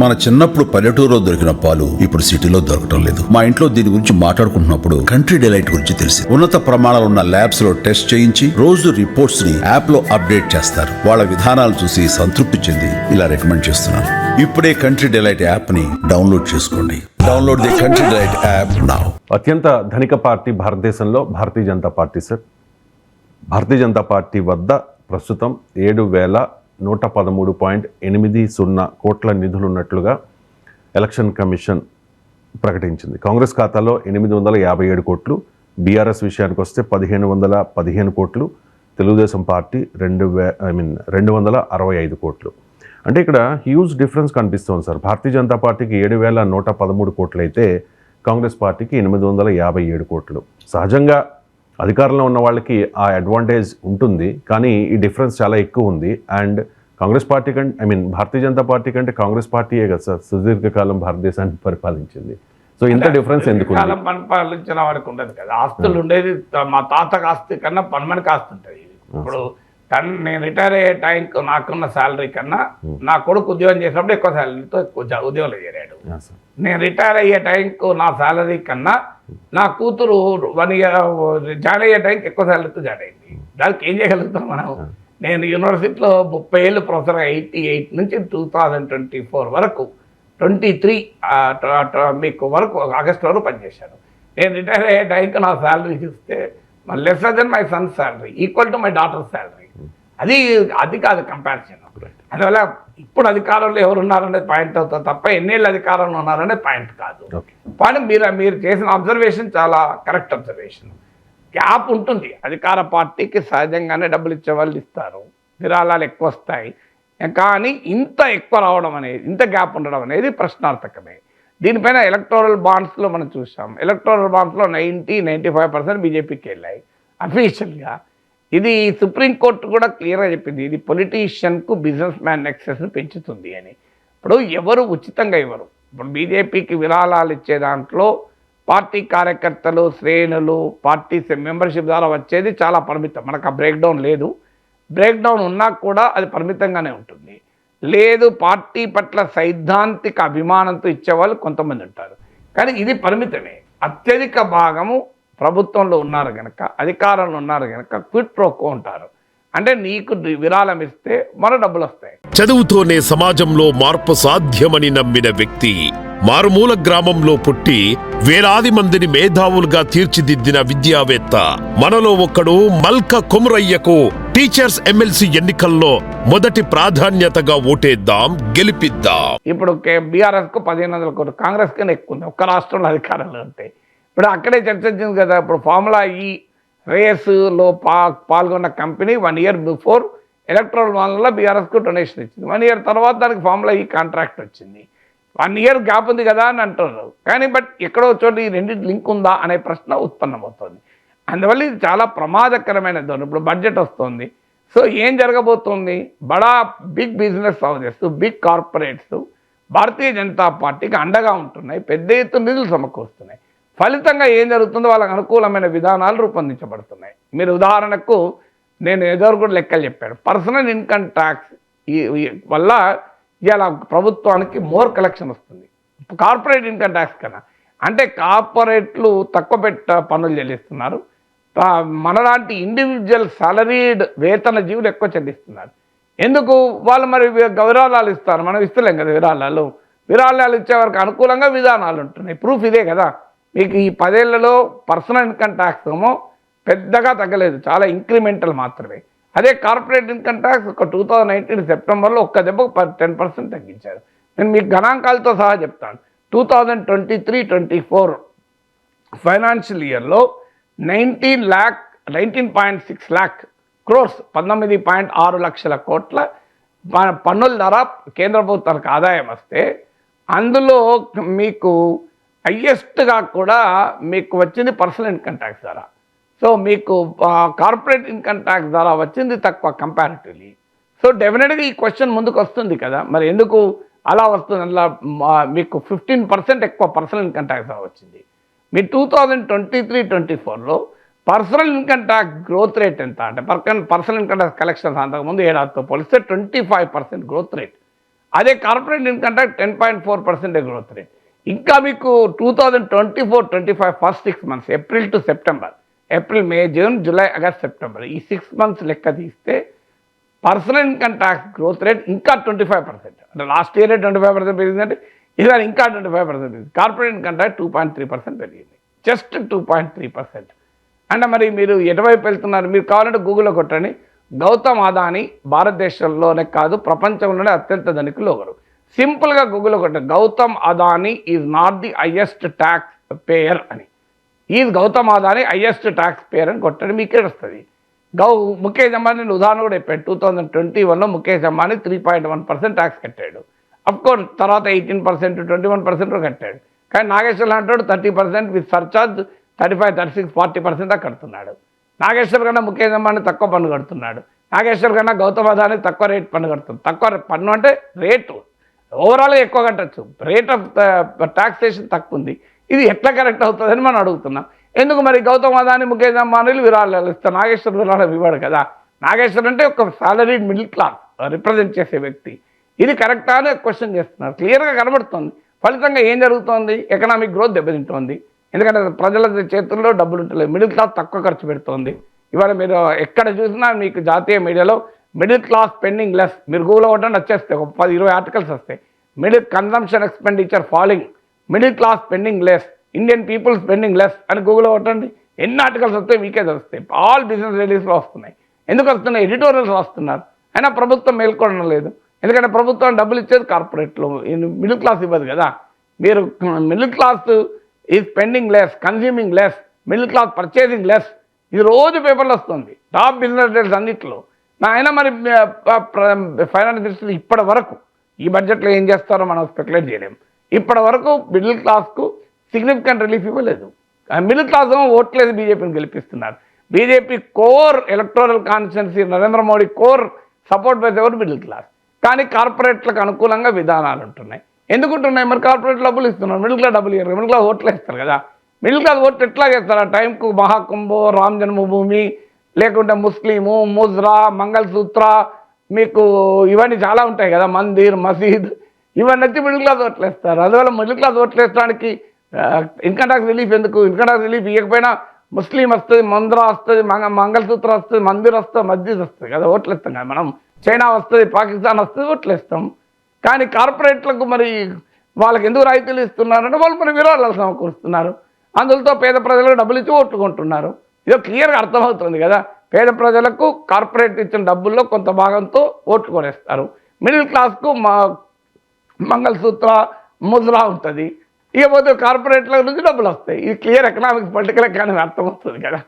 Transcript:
మన చిన్నప్పుడు పల్లెటూరులో దొరికిన పాలు ఇప్పుడు సిటీలో దొరకటం లేదు. మా ఇంట్లో దీని గురించి మాట్లాడుకుంటున్నప్పుడు కంట్రీ డిలైట్ గురించి తెలిసి ఉన్నత ప్రమాణాలు ఉన్న ల్యాబ్స్ లో టెస్ట్ చేయించి రోజు రిపోర్ట్స్ ని యాప్ లో అప్డేట్ చేస్తారు. వాళ్ళ విధానాలు చూసి సంతృప్తి చెంది ఇలా రికమెండ్ చేస్తున్నాను. ఇప్పుడే కంట్రీ డిలైట్ యాప్ ని డౌన్లోడ్ చేసుకోండి. Download the country delight app now. అత్యంత ధనిక పార్టీ భారతదేశంలో Bharatiya Janata party sir. Bharatiya Janata party వద్ద ప్రస్తుతం 7,113.80 కోట్ల నిధులున్నట్లుగా ఎలక్షన్ కమిషన్ ప్రకటించింది. కాంగ్రెస్ ఖాతాలో 857 కోట్లు, బీఆర్ఎస్ విషయానికి వస్తే 1,515 కోట్లు, తెలుగుదేశం పార్టీ 265 కోట్లు. అంటే ఇక్కడ హ్యూజ్ డిఫరెన్స్ కనిపిస్తుంది సార్. భారతీయ జనతా పార్టీకి 7,113 కోట్లు అయితే కాంగ్రెస్ పార్టీకి 857 కోట్లు. సహజంగా అధికారంలో ఉన్న వాళ్ళకి ఆ అడ్వాంటేజ్ ఉంటుంది, కానీ ఈ డిఫరెన్స్ చాలా ఎక్కువ ఉంది. అండ్ కాంగ్రెస్ పార్టీ కంటే భారతీయ జనతా పార్టీ కంటే కాంగ్రెస్ పార్టీయే కదా సార్ సుదీర్ఘకాలం భారతదేశాన్ని పరిపాలించింది. సో ఇంత డిఫరెన్స్ ఎందుకు? కాలం పరిపాలించిన వారికి ఉండదు కదా. ఆస్తులు ఉండేది మా తాతకు ఆస్తి కన్నా పన్మనికి ఆస్తి ఉంటుంది. ఇప్పుడు నేను రిటైర్ అయ్యే టైంకి నాకున్న శాలరీ కన్నా నా కొడుకు ఉద్యోగం చేసినప్పుడు ఎక్కువ శాలరీతో ఎక్కువ ఉద్యోగంలో చేరాడు. నేను రిటైర్ అయ్యే టైంకు నా శాలరీ కన్నా నా కూతురు 1 year జాయిన్ అయ్యే టైంకి ఎక్కువ శాలరీతో జాయిన్ అయింది. దానికి ఏం చేయగలుగుతాం మనం? నేను యూనివర్సిటీలో 30 ఏళ్ళు ప్రొఫెసర్గా 88 నుంచి 2024 వరకు 23 మీకు వరకు ఆగస్టు వరకు పనిచేశాను. నేను రిటైర్ అయ్యే టైంకి నా శాలరీ చూస్తే lesser than my son salary, equal to my daughter salary. అది కాదు కంపారిజన్. అందువల్ల ఇప్పుడు అధికారంలో ఎవరు ఉన్నారనేది పాయింట్ అవుతుంది తప్ప ఎన్నేళ్ళు అధికారంలో ఉన్నారనేది పాయింట్ కాదు. పాయింట్ మీరు చేసిన అబ్జర్వేషన్ చాలా కరెక్ట్ అబ్జర్వేషన్. గ్యాప్ ఉంటుంది. అధికార పార్టీకి సహజంగానే డబ్బులు ఇచ్చే వాళ్ళు ఇస్తారు, విరాళాలు ఎక్కువ వస్తాయి. కానీ ఇంత ఎక్కువ రావడం అనేది, ఇంత గ్యాప్ ఉండడం అనేది ప్రశ్నార్థకమే. దీనిపైన ఎలక్టోరల్ బాండ్స్లో మనం చూసాం. ఎలక్టోరల్ బాండ్స్లో 90-95% బీజేపీకి వెళ్ళాయి అఫీషియల్గా. ఇది సుప్రీంకోర్టు కూడా క్లియర్గా చెప్పింది, ఇది పొలిటీషియన్కు బిజినెస్ మ్యాన్ నెక్సెస్ను పెంచుతుంది అని. ఇప్పుడు ఎవరు ఉచితంగా ఇవ్వరు. ఇప్పుడు బీజేపీకి విరాళాలు ఇచ్చే దాంట్లో పార్టీ కార్యకర్తలు, శ్రేణులు, పార్టీ మెంబర్షిప్ ద్వారా వచ్చేది చాలా పరిమితం. మనకు ఆ బ్రేక్ డౌన్ లేదు. బ్రేక్ డౌన్ ఉన్నా కూడా అది పరిమితంగానే ఉంటుంది. లేదు, పార్టీ పట్ల సైద్ధాంతిక అభిమానంతో ఇచ్చేవాళ్ళు కొంతమంది ఉంటారు, కానీ ఇది పరిమితమే. అత్యధిక భాగము ప్రభుత్వంలో ఉన్నారు కనుక, అధికారంలో ఉన్నారు కనుక క్విట్ ప్రోకో ఉంటారు. అంటే నీకు విరాళం ఇస్తే మరో డబ్బులు వస్తాయి. చదువుతోనే సమాజంలో మార్పు సాధ్యమని నమ్మిన వ్యక్తి, మారుమూల గ్రామంలో పుట్టి వేలాది మందిని మేధావులుగా తీర్చిదిద్దిన విద్యావేత్త, మనలో ఒక్కడు మల్క కొమురయ్యకు టీచర్స్ ఎమ్మెల్సీ ఎన్నికల్లో మొదటి ప్రాధాన్యతగా ఓటేద్దాం, గెలిపిద్దాం. ఇప్పుడు బీఆర్ఎస్ కు 1,500 కోట్లు, కాంగ్రెస్ కన్నా ఎక్కువ ఉంది ఒక్క రాష్ట్రంలో అధికారంలో ఉంటే. ఇప్పుడు అక్కడే చర్చించింది కదా. ఇప్పుడు ఫార్ములా ఈ రేసులో పాల్గొన్న కంపెనీ 1 year బిఫోర్ ఎలక్ట్రల్ వల్ల బీఆర్ఎస్కు డొనేషన్ ఇచ్చింది. 1 year తర్వాత దానికి ఫార్ములా ఈ కాంట్రాక్ట్ వచ్చింది. 1 year గ్యాప్ ఉంది కదా అని అంటున్నారు, కానీ బట్ ఎక్కడో చోట ఈ రెండింటి లింక్ ఉందా అనే ప్రశ్న ఉత్పన్నమవుతుంది. అందువల్ల ఇది చాలా ప్రమాదకరమైన ధోరణి. ఇప్పుడు బడ్జెట్ వస్తుంది. సో ఏం జరగబోతోంది? బడా big business houses, big corporates భారతీయ జనతా పార్టీకి అండగా ఉంటున్నాయి, పెద్ద ఎత్తున నిధులు సమకూరుస్తున్నాయి. ఫలితంగా ఏం జరుగుతుందో వాళ్ళకి అనుకూలమైన విధానాలు రూపొందించబడుతున్నాయి. మీరు ఉదాహరణకు నేను ఎదురు కూడా లెక్కలు చెప్పాను. పర్సనల్ ఇన్కమ్ ట్యాక్స్ వల్ల ఇలా ప్రభుత్వానికి మోర్ కలెక్షన్ వస్తుంది కార్పొరేట్ ఇన్కమ్ ట్యాక్స్ కన్నా. అంటే కార్పొరేట్లు తక్కువ పన్నులు చెల్లిస్తున్నారు, మనలాంటి ఇండివిజువల్ సాలరీడ్ వేతన జీవులు ఎక్కువ చెల్లిస్తున్నారు. ఎందుకు? వాళ్ళు మరి విరాళాలు ఇస్తారు, మనం ఇస్తలేం కదా విరాళాలు. విరాళాలు ఇచ్చే వరకు అనుకూలంగా విధానాలు ఉంటున్నాయి. ప్రూఫ్ ఇదే కదా. మీకు ఈ 10 ఏళ్లలో పర్సనల్ ఇన్కమ్ ట్యాక్స్ ఏమో పెద్దగా తగ్గలేదు, చాలా ఇంక్రిమెంటల్ మాత్రమే. అదే కార్పొరేట్ ఇన్కమ్ ట్యాక్స్ ఒక 2019 సెప్టెంబర్లో ఒక్క దెబ్బకు 10% తగ్గించారు. నేను మీకు గణాంకాలతో సహా చెప్తాను. 2023-24 ఫైనాన్షియల్ ఇయర్లో 19.6 lakh crores 19.6 లక్షల కోట్ల పన్నుల ద్వారా కేంద్ర ప్రభుత్వానికి ఆదాయం వస్తే, అందులో మీకు హయ్యెస్ట్గా కూడా మీకు వచ్చింది పర్సనల్ ఇన్కమ్ ట్యాక్స్ ద్వారా. సో మీకు కార్పొరేట్ ఇన్కమ్ ట్యాక్స్ ద్వారా వచ్చింది తక్కువ కంపారిటివ్లీ. సో డెఫినెట్గా ఈ క్వశ్చన్ ముందుకు వస్తుంది కదా, మరి ఎందుకు అలా వస్తుంది? అలా మీకు 15% ఎక్కువ పర్సనల్ ఇన్కమ్ ట్యాక్స్ ద్వారా వచ్చింది. మీ 2023-24లో personal income tax growth rate ఎంత అంటే పర్సనల్ ఇన్కమ్ ట్యాక్స్ కలెక్షన్స్ అంతకుముందు ఏడాదితో పోలిస్తే 25% గ్రోత్ రేట్. అదే corporate income tax 10.4% growth rate. ఇంకా మీకు 2024-25 first 6 months April to September, April, May, June, July, August, September ఈ 6 months లెక్క తీస్తే personal income tax growth rate ఇంకా 25%. అంటే లాస్ట్ ఇయరే 25% పెరిగిందంటే ఈసారి ఇంకా 25% పెరిగింది. కార్పొరేట్ ఇన్కమ్ ట్యాక్స్ 2.3% పెరిగింది, జస్ట్ 2.3%. అంటే మరి మీరు ఎటువైపు వెళ్తున్నారు? మీరు కావాలంటే గూగుల్లో కొట్టండి, గౌతమ్ అదానీ భారతదేశంలోనే కాదు ప్రపంచంలోనే అత్యంత ధనికులు ఒకరు. సింపుల్గా గూగుల్లో కొట్టండి, Gautam Adani is not the highest tax payer అని. Is Gautam Adani highest tax payer అని కొట్టండి, మీకే వస్తుంది. ముఖేష్ అంబానీ ఉదాహరణ కూడా చెప్పాడు. 2021లో ముఖేష్ అంబానీ 3.1% ట్యాక్స్ కట్టాడు. అఫ్కోర్స్ తర్వాత 18%, 21% కట్టాడు. కానీ నాగేశ్వర్ అంటాడు 30% విత్ సర్చార్జ్ 35, 36, 40% దాకా కడుతున్నాడు. నాగేశ్వర్ కన్నా ముఖేష్ అంబానీ తక్కువ పన్ను కడుతున్నాడు. నాగేశ్వర్ కన్నా గౌతమ్ అదానీ తక్కువ రేట్ పన్ను కడుతుంది. తక్కువ పన్ను అంటే రేటు ఓవరాల్గా ఎక్కువ కట్టచ్చు, రేట్ ఆఫ్ ట్యాక్సేషన్ తక్కువ ఉంది. ఇది ఎట్లా కరెక్ట్ అవుతుందని మనం అడుగుతున్నాం. ఎందుకు మరి గౌతమ్ అదానీ ముఖేష్ అంబానీలు విరాళాలు ఇస్తారు, నాగేశ్వర్ విరాళం ఇవ్వడు కదా. నాగేశ్వర్ అంటే ఒక సాలరీడ్ మిడిల్ క్లాస్ రిప్రజెంట్ చేసే వ్యక్తి. ఇది కరెక్టా అని క్వశ్చన్ చేస్తున్నారు. క్లియర్గా కనబడుతుంది. ఫలితంగా ఏం జరుగుతోంది? ఎకనామిక్ గ్రోత్ దెబ్బతింటోంది. ఎందుకంటే ప్రజల చేతుల్లో డబ్బులు ఉంటలేదు, మిడిల్ క్లాస్ తక్కువ ఖర్చు పెడుతోంది. ఇవాళ మీరు ఎక్కడ చూసినా మీకు జాతీయ మీడియాలో మిడిల్ క్లాస్ స్పెండింగ్ లెస్, మీరు గూగుల్ ఒకటి వచ్చేస్తాయి, ఒక 10-20 ఆర్టికల్స్ వస్తాయి. Middle consumption expenditure falling, middle class spending less, Indian people spending less అని గూగుల్లో కొట్టండి, ఎన్ని ఆర్టికల్స్ వస్తాయి మీకే తెలుస్తాయి. ఆల్ బిజినెస్ రిలీజ్లో వస్తున్నాయి. ఎందుకు వస్తున్నాయి? ఎడిటోరియల్స్ వస్తున్నారు. అయినా ప్రభుత్వం మేల్కొనడం లేదు. ఎందుకంటే ప్రభుత్వం డబ్బులు ఇచ్చేది కార్పొరేట్లో, మిడిల్ క్లాస్ ఇవ్వదు కదా. మీరు మిడిల్ క్లాస్ ఈ spending less, consuming less, middle class purchasing less, ఇది రోజు పేపర్లు వస్తుంది టాప్ బిజినెస్ లీడర్స్ అన్నింటిలో. ఆయన మరి ఫైనాన్స్ మినిస్టర్ ఇప్పటి వరకు ఈ బడ్జెట్లో ఏం చేస్తారో మనం స్పెక్యులేట్ చేయలేము. ఇప్పటి వరకు మిడిల్ క్లాస్కు సిగ్నిఫికెంట్ రిలీఫ్ ఇవ్వలేదు. మిడిల్ క్లాస్ ఓట్లేదు బీజేపీని గెలిపిస్తున్నారు. BJP core electoral constituency, Narendra Modi core support base ఎవరు మిడిల్ క్లాస్. కానీ కార్పొరేట్లకు అనుకూలంగా విధానాలు ఉంటున్నాయి. ఎందుకుంటున్నాయి? మరి కార్పొరేట్ డబ్బులు ఇస్తున్నారు, మిడిల్ క్లాస్ డబ్బులు ఇవ్వరు. మిడిల్ క్లాస్ ఓట్లు వేస్తారు కదా. మిడిల్ క్లాస్ ఓట్లు ఎట్లా చేస్తారు? ఆ టైంకు మహాకుంభో, రామ్ జన్మభూమి, లేకుంటే ముస్లిము, ముజ్రా, మంగళసూత్ర, మీకు ఇవన్నీ చాలా ఉంటాయి కదా, మందిర్, మసీద్, ఇవన్నీ వచ్చి మిడిల్ క్లాస్ ఓట్లు వేస్తారు. అందువల్ల మిడిల్ క్లాస్ ఓట్లు వేయడానికి ఇన్కమ్ ట్యాక్స్ రిలీఫ్ ఎందుకు? ఇన్కమ్ ట్యాక్స్ రిలీఫ్ ఇవ్వకపోయినా ముస్లిం వస్తుంది, మంద్రా వస్తుంది, మంగళసూత్ర వస్తుంది, మందిర్ వస్తుంది, మస్జిద్ వస్తుంది కదా, ఓట్లు వేస్తాం కదా మనం. చైనా వస్తుంది, పాకిస్తాన్ వస్తుంది, ఓట్లు వేస్తాం. కానీ కార్పొరేట్లకు మరి వాళ్ళకి ఎందుకు రాయితీలు ఇస్తున్నారంటే వాళ్ళు మరి విరాళాలు సమకూరుస్తున్నారు. అందులో పేద ప్రజలకు డబ్బులు ఇచ్చి ఓట్లు కొంటున్నారు. ఇదో క్లియర్గా అర్థమవుతుంది కదా. పేద ప్రజలకు కార్పొరేట్ ఇచ్చిన డబ్బుల్లో కొంత భాగంతో ఓట్లు కొనేస్తారు. మిడిల్ క్లాస్కు మంగళసూత్ర, ముజ్రా ఉంటుంది. ఇకపోతే కార్పొరేట్ల నుంచి డబ్బులు వస్తాయి. ఇది క్లియర్ ఎకనామిక్స్ పొలిటికల్ ఎకానమీ అర్థమవుతుంది కదా.